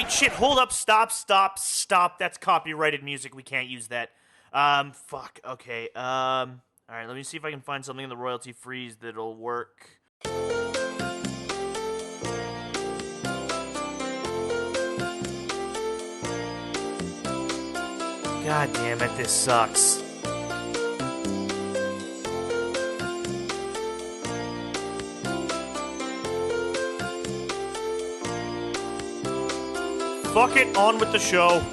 Wait, shit, hold up, stop. That's copyrighted music. We can't use that. Fuck, okay. Alright, let me see if I can find something in the royalty freeze that'll work. God damn it, this sucks. Fuck it, on with the show.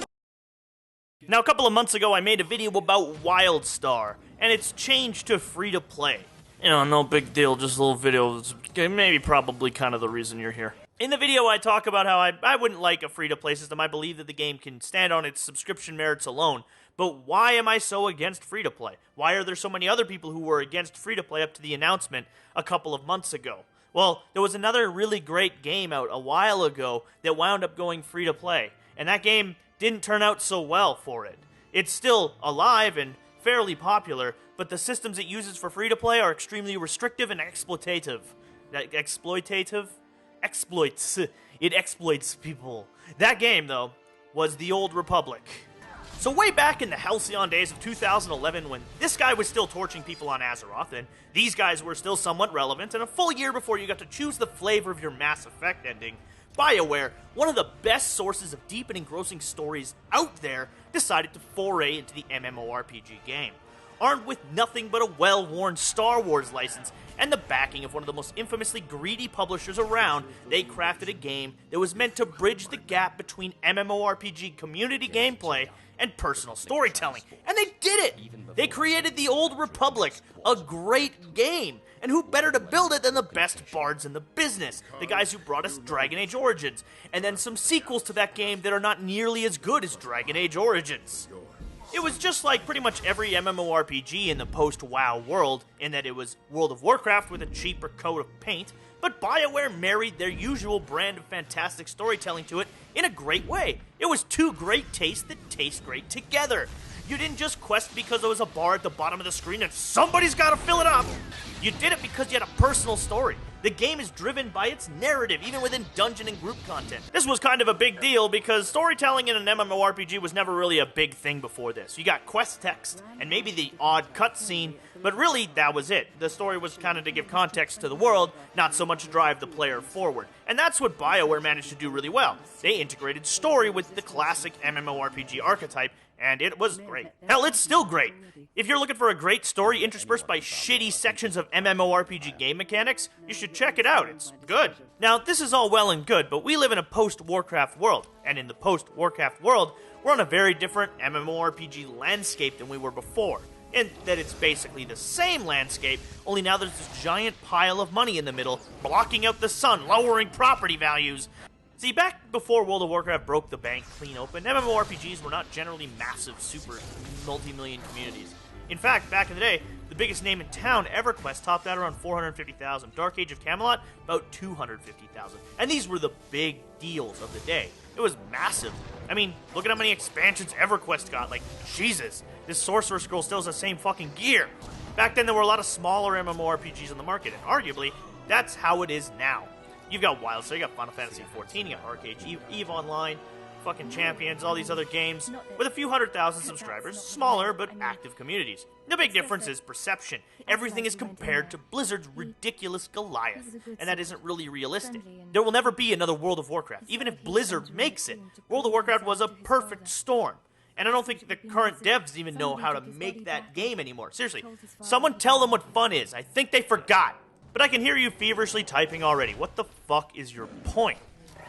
Now, a couple of months ago, I made a video about WildStar, and it's changed to free-to-play. You know, no big deal, just a little video. It's maybe probably kind of the reason you're here. In the video, I talk about how I wouldn't like a free-to-play system. I believe that the game can stand on its subscription merits alone. But why am I so against free-to-play? Why are there so many other people who were against free-to-play up to the announcement a couple of months ago? Well, there was another really great game out a while ago that wound up going free-to-play, and that game didn't turn out so well for it. It's still alive and fairly popular, but the systems it uses for free-to-play are extremely restrictive and exploitative. Exploits. It exploits people. That game, though, was The Old Republic. So way back in the halcyon days of 2011, when this guy was still torching people on Azeroth, and these guys were still somewhat relevant, and a full year before you got to choose the flavor of your Mass Effect ending, BioWare, one of the best sources of deep and engrossing stories out there, decided to foray into the MMORPG game. Armed with nothing but a well-worn Star Wars license and the backing of one of the most infamously greedy publishers around, they crafted a game that was meant to bridge the gap between MMORPG community gameplay and personal storytelling. And they did it! They created The Old Republic, a great game. And who better to build it than the best bards in the business, the guys who brought us Dragon Age Origins, and then some sequels to that game that are not nearly as good as Dragon Age Origins. It was just like pretty much every MMORPG in the post-WoW world, in that it was World of Warcraft with a cheaper coat of paint, but BioWare married their usual brand of fantastic storytelling to it in a great way. It was two great tastes that taste great together. You didn't just quest because there was a bar at the bottom of the screen and somebody's gotta fill it up. You did it because you had a personal story. The game is driven by its narrative, even within dungeon and group content. This was kind of a big deal because storytelling in an MMORPG was never really a big thing before this. You got quest text and maybe the odd cutscene, but really that was it. The story was kind of to give context to the world, not so much drive the player forward. And that's what BioWare managed to do really well. They integrated story with the classic MMORPG archetype, and it was great. Hell, it's still great. If you're looking for a great story interspersed by shitty sections of MMORPG game mechanics, you should check it out. It's good. Now, this is all well and good, but we live in a post-Warcraft world, and in the post-Warcraft world, we're on a very different MMORPG landscape than we were before. In that it's basically the same landscape, only now there's this giant pile of money in the middle, blocking out the sun, lowering property values. See, back before World of Warcraft broke the bank clean open, MMORPGs were not generally massive, super multi-million communities. In fact, back in the day, the biggest name in town, EverQuest, topped out around 450,000. Dark Age of Camelot, about 250,000. And these were the big deals of the day. It was massive. I mean, look at how many expansions EverQuest got. Like, Jesus, this Sorcerer's Scroll still has the same fucking gear. Back then, there were a lot of smaller MMORPGs on the market, and arguably, that's how it is now. You've got WildStar, you got Final Fantasy XIV, you got Arcade, EVE Online, fucking Champions, all these other games, with a few 100,000 subscribers, smaller but active communities. The big difference is perception. Everything is compared to Blizzard's ridiculous Goliath, and that isn't really realistic. There will never be another World of Warcraft, even if Blizzard makes it. World of Warcraft was a perfect storm. And I don't think the current devs even know how to make that game anymore. Seriously, someone tell them what fun is. I think they forgot. But I can hear you feverishly typing already. What the fuck is your point?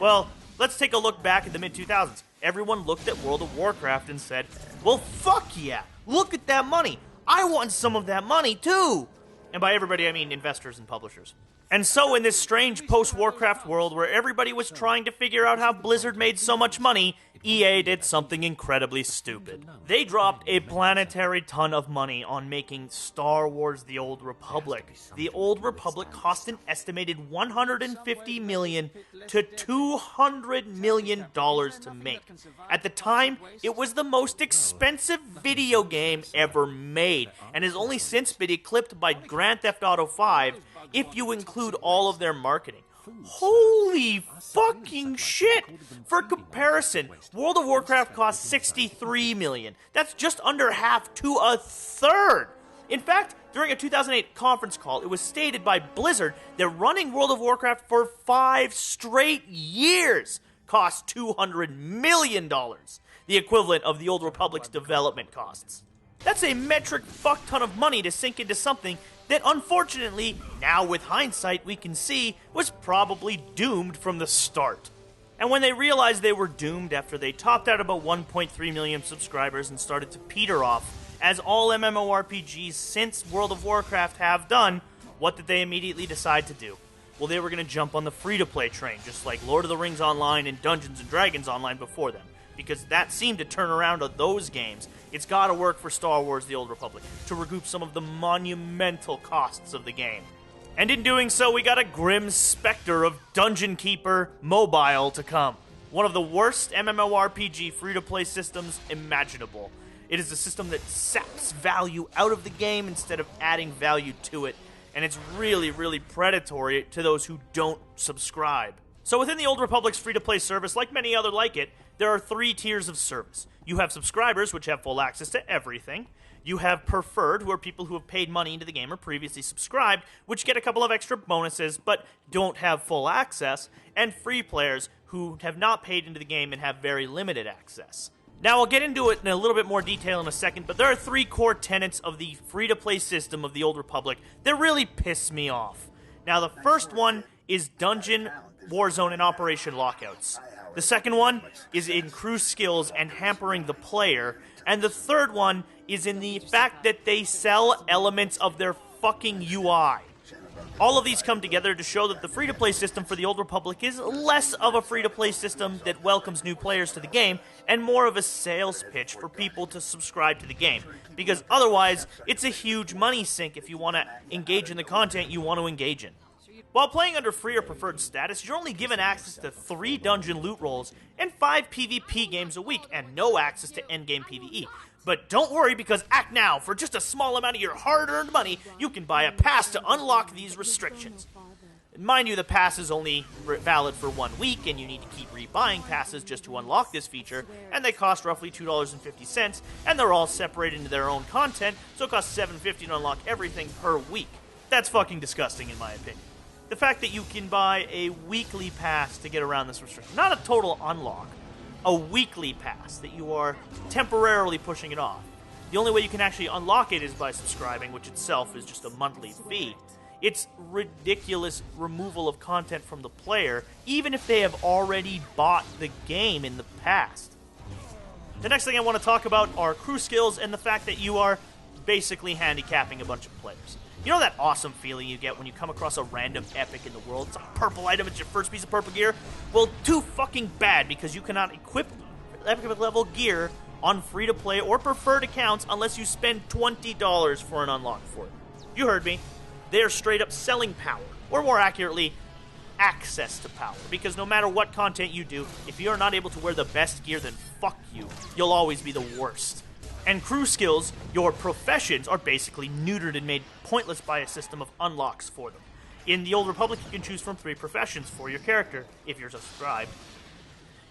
Well, let's take a look back at the mid-2000s. Everyone looked at World of Warcraft and said, well, fuck yeah, look at that money. I want some of that money, too. And by everybody, I mean investors and publishers. And so in this strange post-Warcraft world where everybody was trying to figure out how Blizzard made so much money, EA did something incredibly stupid. They dropped a planetary ton of money on making Star Wars The Old Republic. The Old Republic cost an estimated $150 million to $200 million to make. At the time, it was the most expensive video game ever made, and has only since been eclipsed by Grand Theft Auto 5 if you include all of their marketing. Holy fucking shit! For comparison, World of Warcraft cost $63 million. That's just under half to a third. In fact, during a 2008 conference call, it was stated by Blizzard that running World of Warcraft for 5 straight years cost $200 million, the equivalent of the Old Republic's development costs. That's a metric fuck ton of money to sink into something that, unfortunately, now with hindsight we can see, was probably doomed from the start. And when they realized they were doomed after they topped out about 1.3 million subscribers and started to peter off, as all MMORPGs since World of Warcraft have done, what did they immediately decide to do? Well, they were going to jump on the free-to-play train, just like Lord of the Rings Online and Dungeons & Dragons Online before them, because that seemed to turn around on those games. It's got to work for Star Wars The Old Republic to recoup some of the monumental costs of the game. And in doing so, we got a grim specter of Dungeon Keeper Mobile to come. One of the worst MMORPG free-to-play systems imaginable. It is a system that saps value out of the game instead of adding value to it, and it's really, really predatory to those who don't subscribe. So within the Old Republic's free-to-play service, like many other like it, there are 3 tiers of service. You have subscribers, which have full access to everything. You have preferred, who are people who have paid money into the game or previously subscribed, which get a couple of extra bonuses, but don't have full access. And free players, who have not paid into the game and have very limited access. Now, I'll get into it in a little bit more detail in a second, but there are 3 core tenets of the free-to-play system of the Old Republic that really piss me off. Now, the first one is Dungeon, Warzone, and Operation Lockouts. The second one is in crew skills and hampering the player. And the third one is in the fact that they sell elements of their fucking UI. All of these come together to show that the free-to-play system for the Old Republic is less of a free-to-play system that welcomes new players to the game and more of a sales pitch for people to subscribe to the game. Because otherwise, it's a huge money sink if you want to engage in the content you want to engage in. While playing under free or preferred status, you're only given access to 3 dungeon loot rolls and 5 PvP games a week, and no access to endgame PvE. But don't worry, because act now. For just a small amount of your hard-earned money, you can buy a pass to unlock these restrictions. Mind you, the pass is only valid for 1 week, and you need to keep rebuying passes just to unlock this feature, and they cost roughly $2.50, and they're all separated into their own content, so it costs $7.50 to unlock everything per week. That's fucking disgusting, in my opinion. The fact that you can buy a weekly pass to get around this restriction, not a total unlock, a weekly pass that you are temporarily pushing it off. The only way you can actually unlock it is by subscribing, which itself is just a monthly fee. It's ridiculous removal of content from the player, even if they have already bought the game in the past. The next thing I want to talk about are crew skills and the fact that you are basically handicapping a bunch of players. You know that awesome feeling you get when you come across a random epic in the world? It's a purple item, it's your first piece of purple gear. Well, too fucking bad, because you cannot equip epic level gear on free-to-play or preferred accounts unless you spend $20 for an unlock for it. You heard me. They are straight up selling power, or more accurately, access to power. Because no matter what content you do, if you are not able to wear the best gear, then fuck you. You'll always be the worst. And crew skills, your professions, are basically neutered and made pointless by a system of unlocks for them. In the Old Republic, you can choose from 3 professions for your character, if you're subscribed.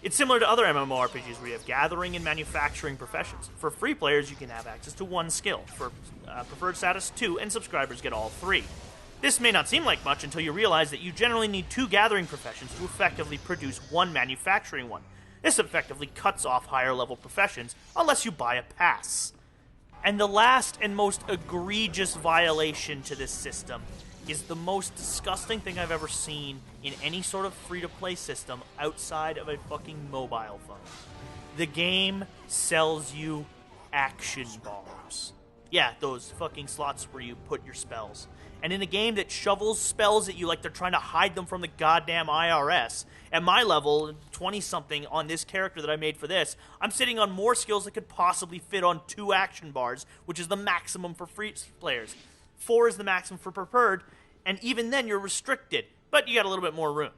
It's similar to other MMORPGs where you have gathering and manufacturing professions. For free players, you can have access to 1 skill. For preferred status, 2, and subscribers get all 3. This may not seem like much until you realize that you generally need 2 gathering professions to effectively produce 1 manufacturing one. This effectively cuts off higher-level professions unless you buy a pass. And the last and most egregious violation to this system is the most disgusting thing I've ever seen in any sort of free-to-play system outside of a fucking mobile phone. The game sells you action bars. Yeah, those fucking slots where you put your spells. And in a game that shovels spells at you like they're trying to hide them from the goddamn IRS, at my level, 20-something on this character that I made for this, I'm sitting on more skills that could possibly fit on 2 action bars, which is the maximum for free players. 4 is the maximum for preferred, and even then you're restricted, but you got a little bit more room.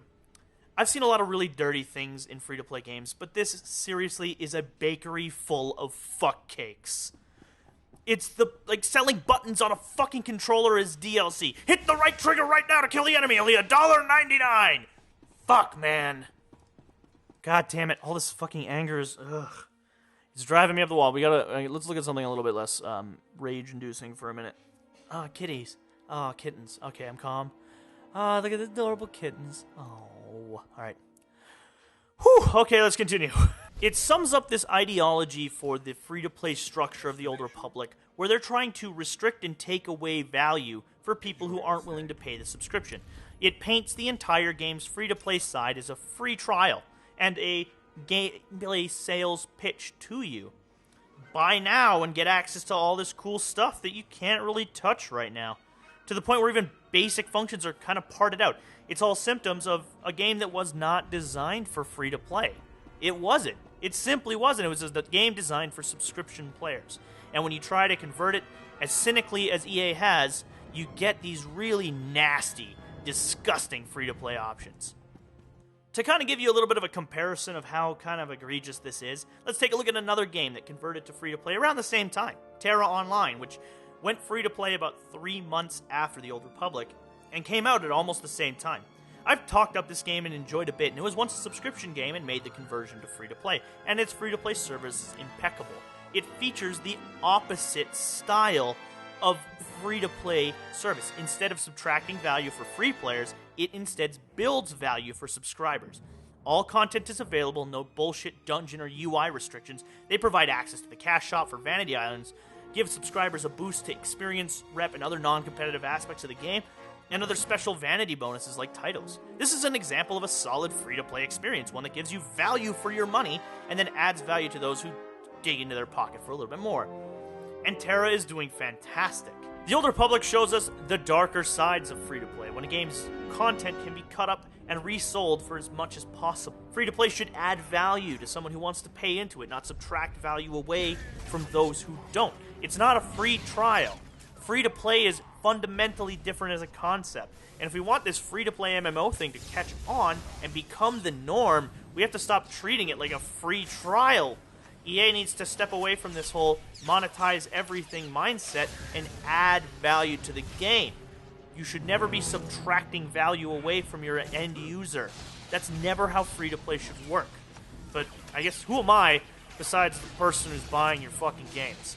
I've seen a lot of really dirty things in free-to-play games, but this seriously is a bakery full of fuck cakes. It's the, like, selling buttons on a fucking controller as DLC. Hit the right trigger right now to kill the enemy, only $1.99! Fuck, man. God damn it, all this fucking anger is, ugh. It's driving me up the wall. We gotta, let's look at something a little bit less, rage-inducing for a minute. Ah, kitties. Ah, kittens. Okay, I'm calm. Ah, look at the adorable kittens. Oh, alright. Whew, okay, let's continue. It sums up this ideology for the free-to-play structure of the Old Republic, where they're trying to restrict and take away value for people who aren't willing to pay the subscription. It paints the entire game's free-to-play side as a free trial, and a gameplay sales pitch to you. Buy now and get access to all this cool stuff that you can't really touch right now. To the point where even basic functions are kind of parted out. It's all symptoms of a game that was not designed for free-to-play. It wasn't. It simply wasn't. It was a game designed for subscription players. And when you try to convert it as cynically as EA has, you get these really nasty, disgusting free-to-play options. To kind of give you a little bit of a comparison of how kind of egregious this is, let's take a look at another game that converted to free-to-play around the same time, Terra Online, which went free-to-play about 3 months after the Old Republic, and came out at almost the same time. I've talked up this game and enjoyed a bit, and it was once a subscription game and made the conversion to free-to-play, and its free-to-play service is impeccable. It features the opposite style of free-to-play service. Instead of subtracting value for free players, it instead builds value for subscribers. All content is available, no bullshit dungeon or UI restrictions. They provide access to the cash shop for Vanity Islands, give subscribers a boost to experience, rep, and other non-competitive aspects of the game, and other special vanity bonuses like titles. This is an example of a solid free-to-play experience, one that gives you value for your money, and then adds value to those who dig into their pocket for a little bit more. And Terra is doing fantastic. The Old Republic shows us the darker sides of free-to-play, when a game's content can be cut up and resold for as much as possible. Free-to-play should add value to someone who wants to pay into it, not subtract value away from those who don't. It's not a free trial. Free-to-play is fundamentally different as a concept. And if we want this free-to-play MMO thing to catch on and become the norm, we have to stop treating it like a free trial. EA needs to step away from this whole monetize everything mindset and add value to the game. You should never be subtracting value away from your end user. That's never how free-to-play should work. But I guess who am I besides the person who's buying your fucking games?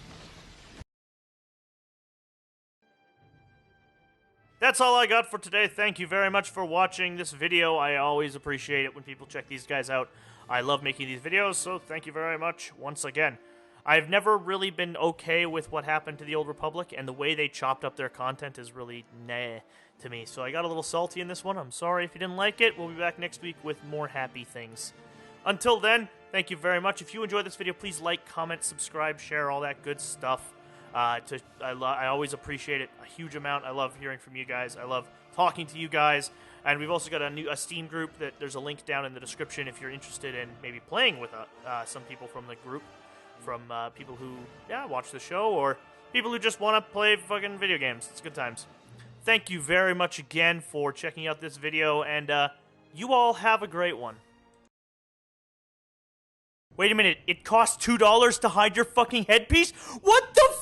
That's all I got for today. Thank you very much for watching this video. I always appreciate it when people check these guys out. I love making these videos, so thank you very much once again. I've never really been okay with what happened to the Old Republic, and the way they chopped up their content is really nah to me. So I got a little salty in this one. I'm sorry if you didn't like it. We'll be back next week with more happy things. Until then, thank you very much. If you enjoyed this video, please like, comment, subscribe, share, all that good stuff. I always appreciate it a huge amount. I love hearing from you guys. I love talking to you guys. And we've also got a Steam group that there's a link down in the description if you're interested in maybe playing with some people from the group, from people who watch the show or people who just want to play fucking video games. It's good times. Thank you very much again for checking out this video, and you all have a great one. Wait a minute, it costs $2 to hide your fucking headpiece? What the